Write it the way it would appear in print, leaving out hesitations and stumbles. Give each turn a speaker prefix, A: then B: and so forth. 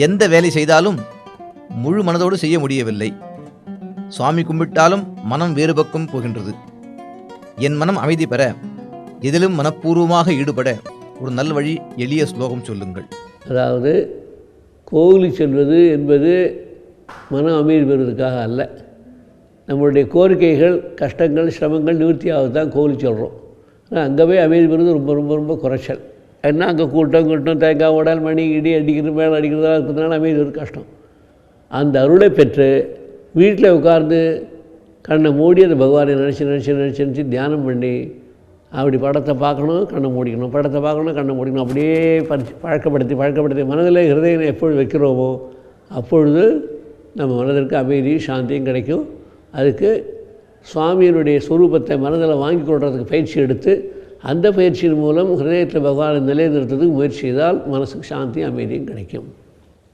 A: எந்த வேலை செய்தாலும் முழு மனதோடு செய்ய முடியவில்லை. சுவாமி கும்பிட்டாலும் மனம் வேறு பக்கம் போகின்றது. என் மனம் அமைதி பெற, எதிலும் மனப்பூர்வமாக ஈடுபட ஒரு நல் வழி, எளிய ஸ்லோகம் சொல்லுங்கள்.
B: அதாவது கோவிலுக்கு செல்வது என்பது மனம் அமைதி பெறுவதற்காக அல்ல. நம்மளுடைய கோரிக்கைகள், கஷ்டங்கள், சிரமங்கள் நிவர்த்தியாவது தான் கோவிலுக்கு சொல்கிறோம். ஆனால் அங்கே போய் அமைதி பெறுவது ரொம்ப ரொம்ப ரொம்ப குறைச்சல். ஏன்னா அங்கே கூட்டம் தேங்காய் உடல் மணி இடி அடிக்கிறது, மேலே அடிக்கிறதா இருக்கிறதுனால அமைதி ஒரு கஷ்டம். அந்த அருளை பெற்று வீட்டில் உட்கார்ந்து கண்ணை மூடி அந்த பகவானை நினச்சி தியானம் பண்ணி அப்படி படத்தை பார்க்கணும், கண்ணை மூடிக்கணும், படத்தை பார்க்கணும், கண்ணை மூடிக்கணும், அப்படியே பழக்கப்படுத்தி மனதில் ஹிருதயம் எப்பொழுது வைக்கிறோமோ அப்பொழுது நம்ம மனதிற்கு அமைதி சாந்தியும் கிடைக்கும். அதுக்கு சுவாமியினுடைய ஸ்வரூபத்தை மனதில் வாங்கி கொள்றதுக்கு பயிற்சி எடுத்து அந்த பயிற்சியின் மூலம் ஹிருதயத்தில் பகவானை நிலைநிறுத்துறதுக்கு முயற்சி செய்தால் மனசுக்கு சாந்தியும் அமைதியும் கிடைக்கும்.